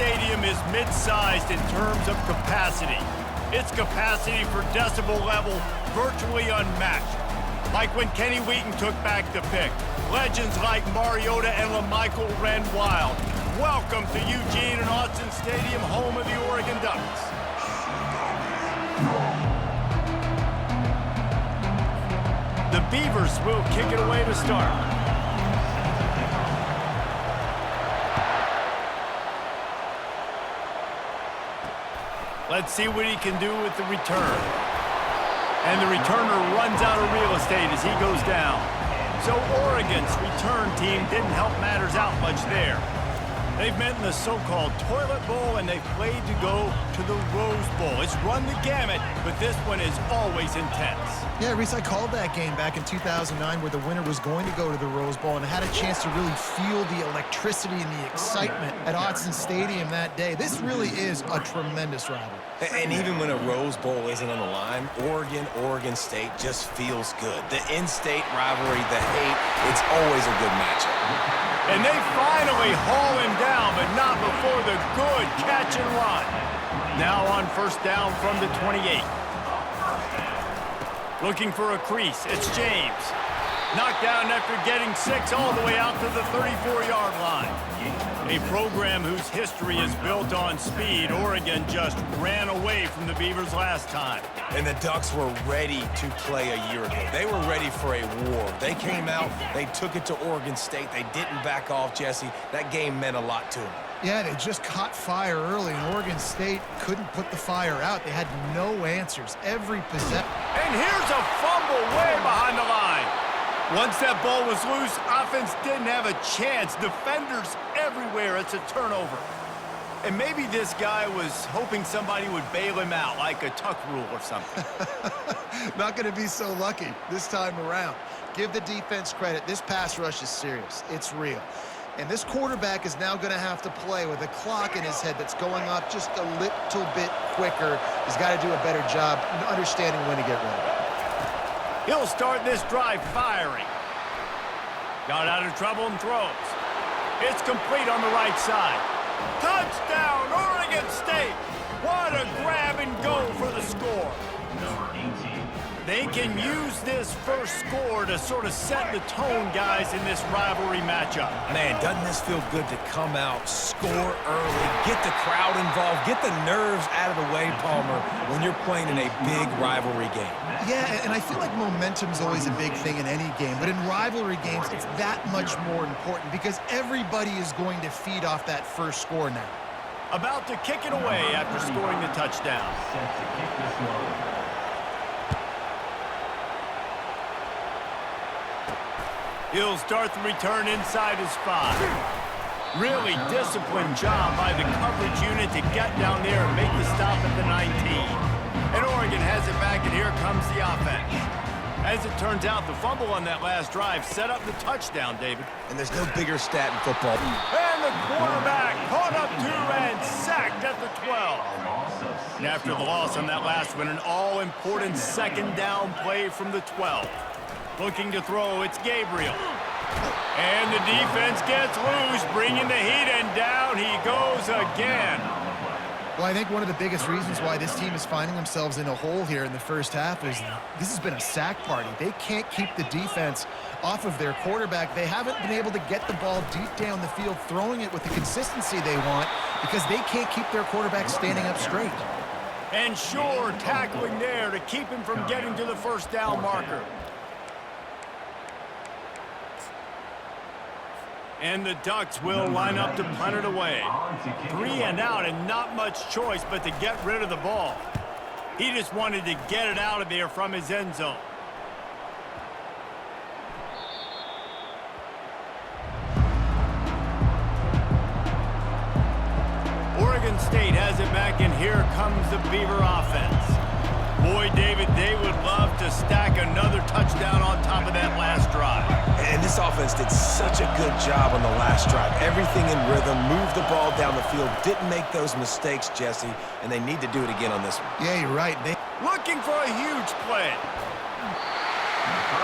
Stadium is mid-sized in terms of capacity. Its capacity for decibel level virtually unmatched. Like when Kenny Wheaton took back the pick. Legends like Mariota and LaMichael ran wild. Welcome to Eugene and Autzen Stadium, home of the Oregon Ducks. The Beavers will kick it away to start. Let's see what he can do with the return. And the returner runs out of real estate as he goes down. So Oregon's return team didn't help matters out much there. They've met in the so-called Toilet Bowl, and they've played to go to the Rose Bowl. It's run the gamut, but this one is always intense. Yeah, Reese, I called that game back in 2009 where the winner was going to go to the Rose Bowl, and I had a chance to really feel the electricity and the excitement at Autzen Stadium that day. This really is a tremendous rivalry. And even when a Rose Bowl isn't on the line, Oregon State just feels good. The in-state rivalry, the hate, it's always a good matchup. And they finally haul him down, but not before the good catch and run. Now on first down from the 28. Looking for a crease, it's James. Knocked down after getting 6 all the way out to the 34-yard line. A program whose history is built on speed. Oregon just ran away from the Beavers last time. And the Ducks were ready to play a year ago. They were ready for a war. They came out, they took it to Oregon State. They didn't back off, Jesse. That game meant a lot to them. Yeah, they just caught fire early, and Oregon State couldn't put the fire out. They had no answers. Every possession. And here's a fumble way behind the line. Once that ball was loose, offense didn't have a chance. Defenders everywhere. It's a turnover. And maybe this guy was hoping somebody would bail him out, like a tuck rule or something. Not going to be so lucky this time around. Give the defense credit. This pass rush is serious. It's real. And this quarterback is now going to have to play with a clock in his head that's going up just a little bit quicker. He's got to do a better job understanding when to get ready. He'll start this drive firing. Got out of trouble and throws. It's complete on the right side. Touchdown, Oregon State! What a grab and go for the score. They can use this first score to sort of set the tone, guys, in this rivalry matchup. Man, doesn't this feel good to come out, score early, get the crowd involved, get the nerves out of the way, Palmer, when you're playing in a big rivalry game. Yeah, and I feel like momentum's always a big thing in any game, but in rivalry games, it's that much more important because everybody is going to feed off that first score now. About to kick it away after scoring the touchdown. He'll start the return inside his 5. Really disciplined job by the coverage unit to get down there and make the stop at the 19. And Oregon has it back, and here comes the offense. As it turns out, the fumble on that last drive set up the touchdown, David. And there's no bigger stat in football. And the quarterback caught up to and sacked at the 12. And after the loss on that last one, an all-important second down play from the 12. Looking to throw, it's Gabriel. And the defense gets loose, bringing the heat, and down he goes again. Well, I think one of the biggest reasons why this team is finding themselves in a hole here in the first half is this has been a sack party. They can't keep the defense off of their quarterback. They haven't been able to get the ball deep down the field, throwing it with the consistency they want because they can't keep their quarterback standing up straight. And sure, tackling there to keep him from getting to the first down marker. And the Ducks will line up to punt it away. 3 and out and not much choice but to get rid of the ball. He just wanted to get it out of there from his end zone. Oregon State has it back, and here comes the Beaver offense. Boy, David, they would love to stack another touchdown on top of that last drive. And this offense did such a good job on the last drive. Everything in rhythm, moved the ball down the field, didn't make those mistakes, Jesse, and they need to do it again on this one. Yeah, you're right. Looking for a huge play.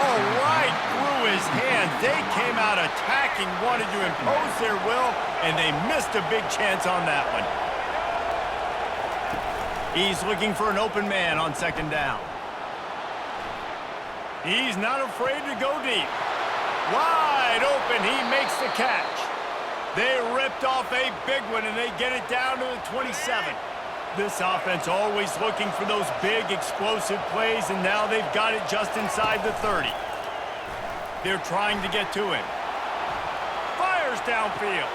Oh, right through his hands. defense, they came out attacking, wanted to impose their will, and they missed a big chance on that one. He's looking for an open man on second down. He's not afraid to go deep. Wide open, he makes the catch. They ripped off a big one, and they get it down to the 27. This offense always looking for those big, explosive plays, and now they've got it just inside the 30. They're trying to get to him. Fires downfield.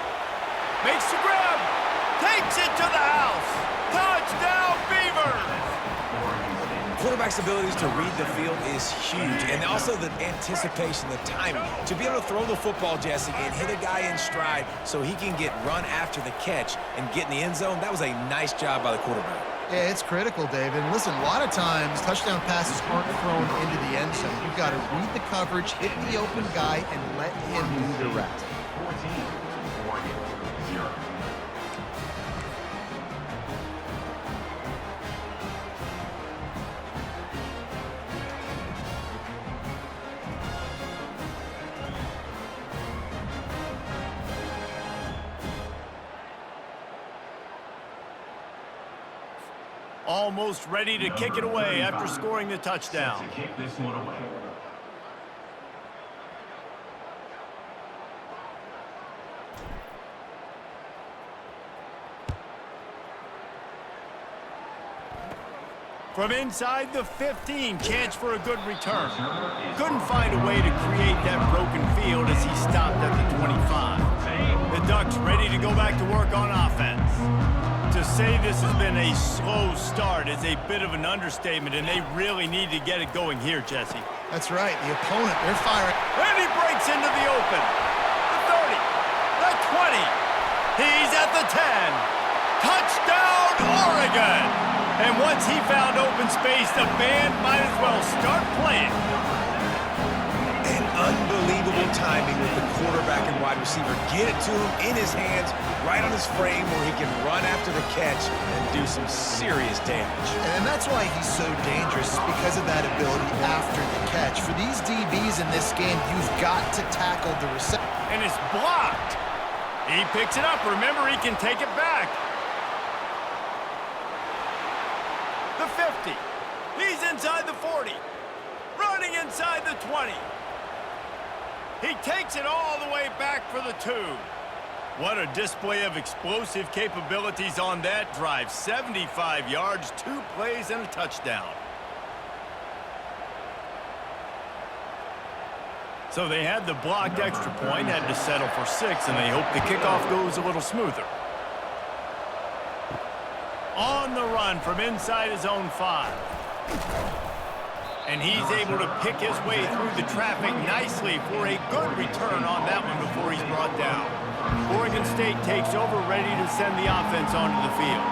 Makes the grab. Takes it to the house. Touchdown, Beavers! Quarterback's abilities to read the field is huge, and also the anticipation, the timing. To be able to throw the football, Jesse, and hit a guy in stride so he can get run after the catch and get in the end zone, that was a nice job by the quarterback. Yeah, it's critical, David. And listen, a lot of times, touchdown passes aren't thrown into the end zone. You've got to read the coverage, hit the open guy, and let him redirect. Almost ready to kick it away after scoring the touchdown. Kick this one away. From inside the 15, chance for a good return. Couldn't find a way to create that broken field as he stopped at the 25. The Ducks ready to go back to work on offense. To say this has been a slow start is a bit of an understatement, and they really need to get it going here, Jesse. That's right. The opponent, they're firing. And he breaks into the open. The 30, the 20. He's at the 10. Touchdown, Oregon! And once he found open space, the band might as well start playing. And unbelievable timing with the quarterback and wide receiver. Get it to him in his hands, right on his frame where he can run after the catch and do some serious damage. And that's why he's so dangerous, because of that ability after the catch. For these DBs in this game, you've got to tackle the reception. And it's blocked. He picks it up. Remember, he can take it back. The 50. He's inside the 40. Running inside the 20. He takes it all the way back for the 2. What a display of explosive capabilities on that drive. 75 yards, 2 plays, and a touchdown. So they had the blocked extra point, had to settle for 6, and they hope the kickoff goes a little smoother. On the run from inside his own 5. And he's able to pick his way through the traffic nicely for a good return on that one before he's brought down. Oregon State takes over, ready to send the offense onto the field.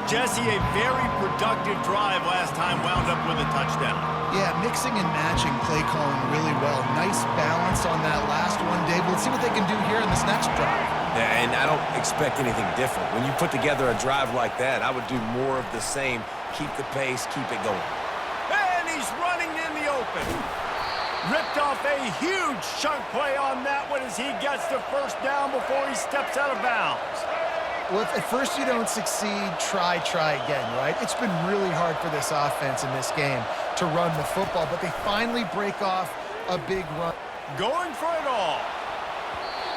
Jesse, a very productive drive last time, wound up with a touchdown. Yeah, mixing and matching play calling really well. Nice balance on that last one, Dave. Let's see what they can do here in this next drive. Yeah, and I don't expect anything different. When you put together a drive like that, I would do more of the same. Keep the pace, keep it going. And he's running in the open. Ripped off a huge chunk play on that one as he gets the first down before he steps out of bounds. Well, if at first you don't succeed, try again, right? It's been really hard for this offense in this game to run the football, but they finally break off a big run. Going for it all.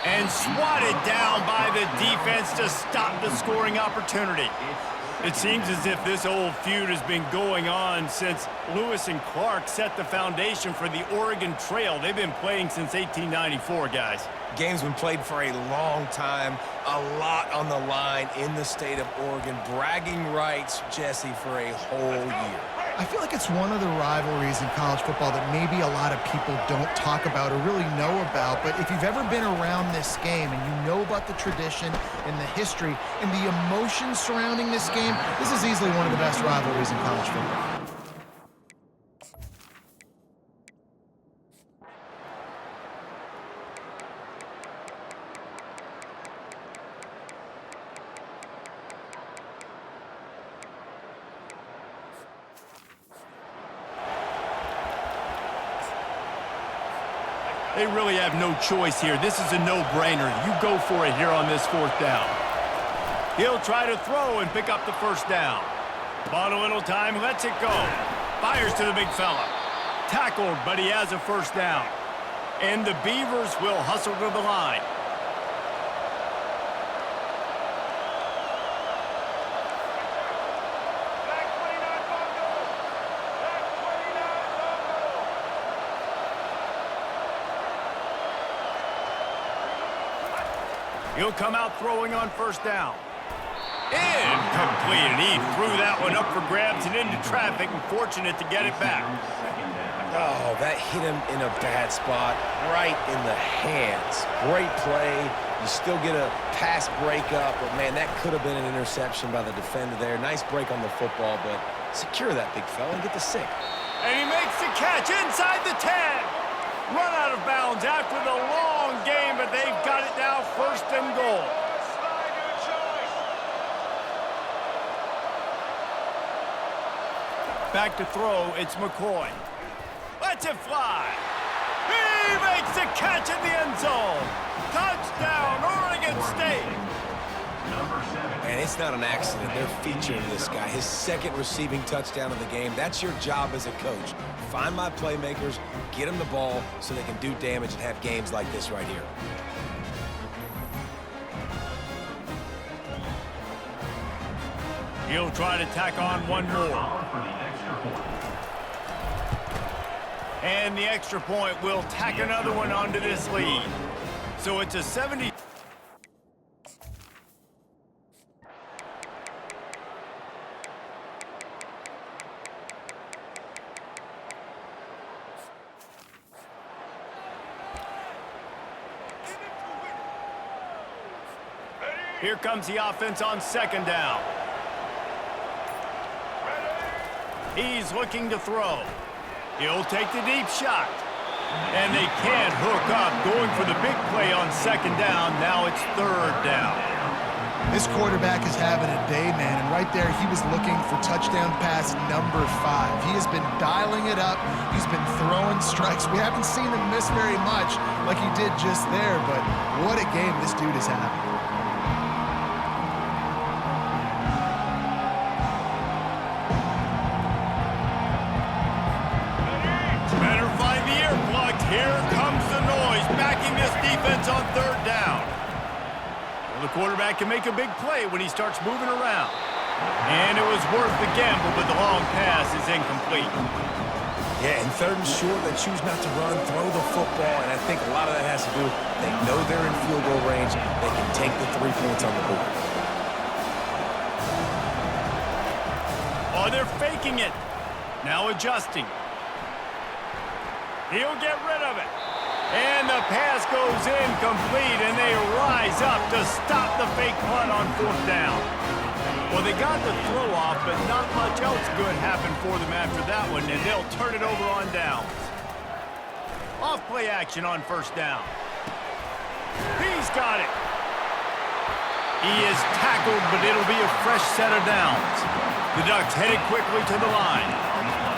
And swatted down by the defense to stop the scoring opportunity. It seems as if this old feud has been going on since Lewis and Clark set the foundation for the Oregon Trail. They've been playing since 1894, guys. Game's been played for a long time, a lot on the line in the state of Oregon. Bragging rights, Jesse, for a whole year. I feel like it's one of the rivalries in college football that maybe a lot of people don't talk about or really know about. But if you've ever been around this game and you know about the tradition and the history and the emotion surrounding this game, this is easily one of the best rivalries in college football. They really have no choice here. This is a no-brainer. You go for it here on this 4th down. He'll try to throw and pick up the 1st down. Bought a little time, lets it go. Fires to the big fella. Tackled, but he has a 1st down. And the Beavers will hustle to the line. He'll come out throwing on 1st down. Incomplete, and he threw that one up for grabs and into traffic, and fortunate to get it back. Oh, that hit him in a bad spot, right in the hands. Great play. You still get a pass breakup, but, man, that could have been an interception by the defender there. Nice break on the football, but secure that big fella and get the 6. And he makes the catch inside the 10. Run out of bounds after the long game, but they've got it now 1st and goal. Back to throw, it's McCoy. Lets it fly. He makes the catch in the end zone. Touchdown, Oregon State. And it's not an accident. They're featuring this guy. His 2nd receiving touchdown of the game. That's your job as a coach. Find my playmakers, get them the ball so they can do damage and have games like this right here. He'll try to tack on one more. And the extra point will tack another one onto this lead. So it's a 70. Here comes the offense on 2nd down. He's looking to throw. He'll take the deep shot. And they can't hook up, going for the big play on 2nd down. Now it's 3rd down. This quarterback is having a day, man, and right there he was looking for touchdown pass number 5. He has been dialing it up. He's been throwing strikes. We haven't seen him miss very much like he did just there, but what a game this dude is having. Here comes the noise, backing this defense on 3rd down. Well, the quarterback can make a big play when he starts moving around. And it was worth the gamble, but the long pass is incomplete. Yeah, in 3rd and short, they choose not to run, throw the football, and I think a lot of that has to do, they know they're in field goal range, they can take the 3 points on the board. Oh, they're faking it. Now adjusting. He'll get rid of it. And the pass goes incomplete, and they rise up to stop the fake punt on 4th down. Well, they got the throw off, but not much else good happened for them after that one, and they'll turn it over on downs. Off play action on 1st down. He's got it. He is tackled, but it'll be a fresh set of downs. The Ducks headed quickly to the line.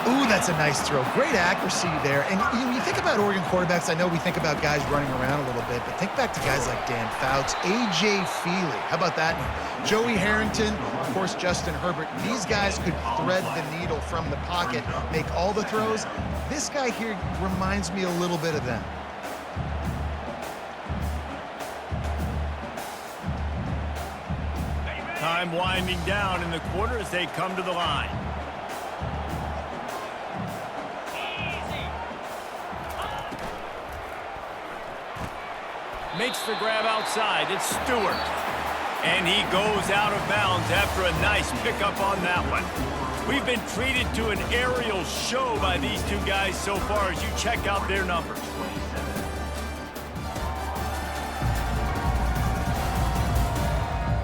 Ooh, that's a nice throw. Great accuracy there. And you think about Oregon quarterbacks, I know we think about guys running around a little bit, but think back to guys like Dan Fouts, A.J. Feely. How about that name? Joey Harrington, of course, Justin Herbert. These guys could thread the needle from the pocket, make all the throws. This guy here reminds me a little bit of them. Time winding down in the quarter as they come to the line. Makes the grab outside. It's Stewart. And he goes out of bounds after a nice pickup on that one. We've been treated to an aerial show by these two guys so far as you check out their numbers.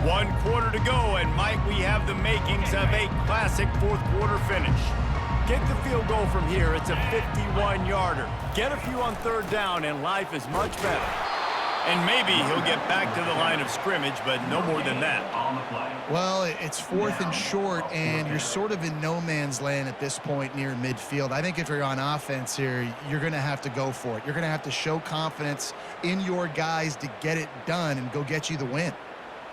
One quarter to go, and might we have the makings of a classic 4th quarter finish. Get the field goal from here. It's a 51-yarder. Get a few on 3rd down, and life is much better. And maybe he'll get back to the line of scrimmage, but no more than that. Well, it's 4th and short, and you're sort of in no man's land at this point near midfield. I think if you're on offense here, you're going to have to go for it. You're going to have to show confidence in your guys to get it done and go get you the win.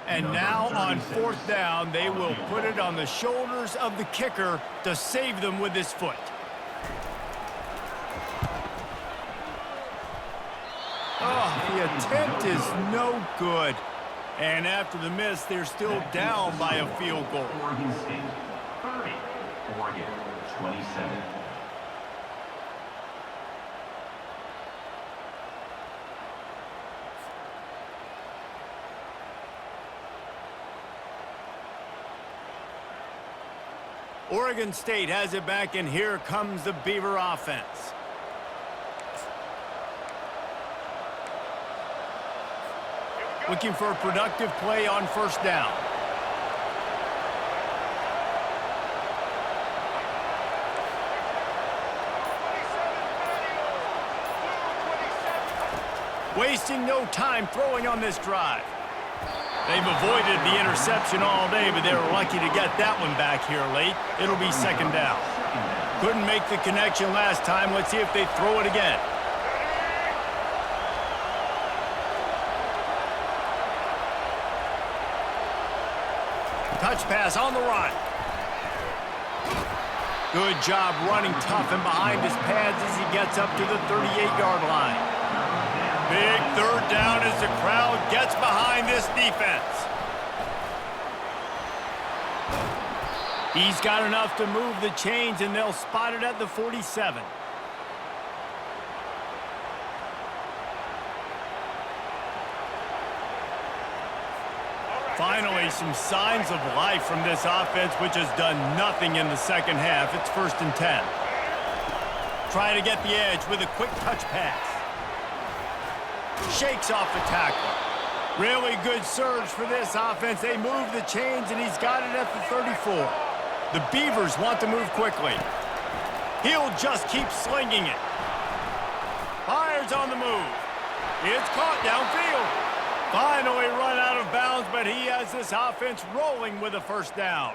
And now on 4th down, they will put it on the shoulders of the kicker to save them with his foot. Oh, the attempt is no good. And after the miss, they're still down by a field goal. Oregon State, 30. Oregon, 27. Oregon State has it back, and here comes the Beaver offense. Looking for a productive play on 1st down. Wasting no time throwing on this drive. They've avoided the interception all day, but they were lucky to get that one back here late. It'll be 2nd down. Couldn't make the connection last time. Let's see if they throw it again. Touch pass on the run. Good job running tough and behind his pads as he gets up to the 38-yard line. Big 3rd down as the crowd gets behind this defense. He's got enough to move the chains, and they'll spot it at the 47. Finally, some signs of life from this offense, which has done nothing in the 2nd half. It's 1st and 10. Try to get the edge with a quick touch pass. Shakes off the tackle. Really good surge for this offense. They move the chains, and he's got it at the 34. The Beavers want to move quickly. He'll just keep slinging it. Fires on the move. It's caught downfield. Finally run out of bounds, but he has this offense rolling with a 1st down.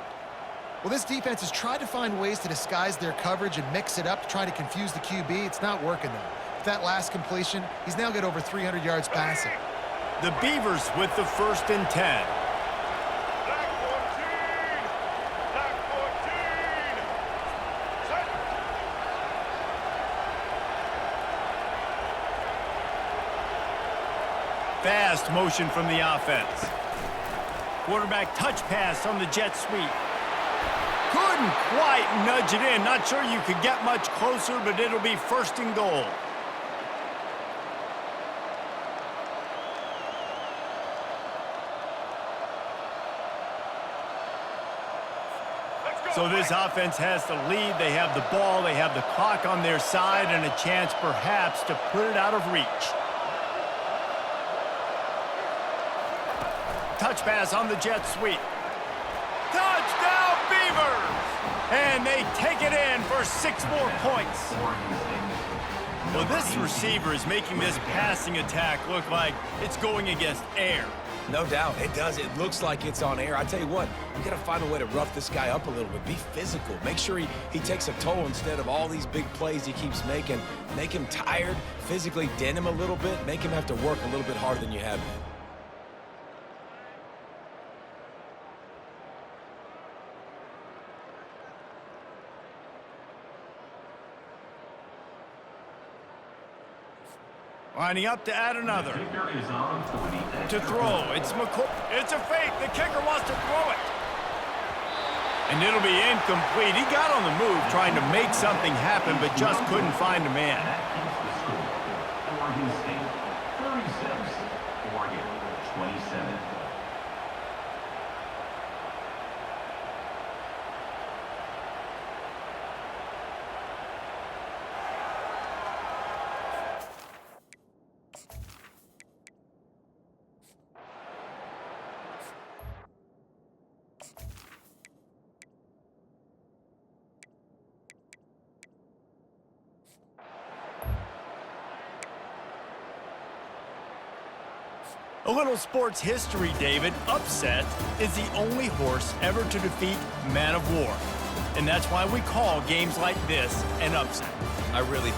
Well, this defense has tried to find ways to disguise their coverage and mix it up to try to confuse the QB. It's not working, though. With that last completion, he's now got over 300 yards passing. The Beavers with the 1st and 10. Fast motion from the offense. Quarterback touch pass on the jet sweep. Couldn't quite nudge it in. Not sure you could get much closer, but it'll be 1st and goal. So this offense has the lead. They have the ball. They have the clock on their side and a chance perhaps to put it out of reach. Touch pass on the jet sweep. Touchdown, Beavers! And they take it in for 6 more points. Well, this receiver is making this passing attack look like it's going against air. No doubt, it does. It looks like it's on air. I tell you what, we got to find a way to rough this guy up a little bit. Be physical. Make sure he takes a toll instead of all these big plays he keeps making. Make him tired, physically dent him a little bit, make him have to work a little bit harder than you have been. Lining up to add another. Kicker is on 40. To throw, it's McCoy. It's a fake. The kicker wants to throw it. And it'll be incomplete. He got on the move trying to make something happen, but just couldn't find a man. That keeps the score. Oregon State, 36. Oregon, 27. A little sports history, David. Upset is the only horse ever to defeat Man of War. And that's why we call games like this an upset. I really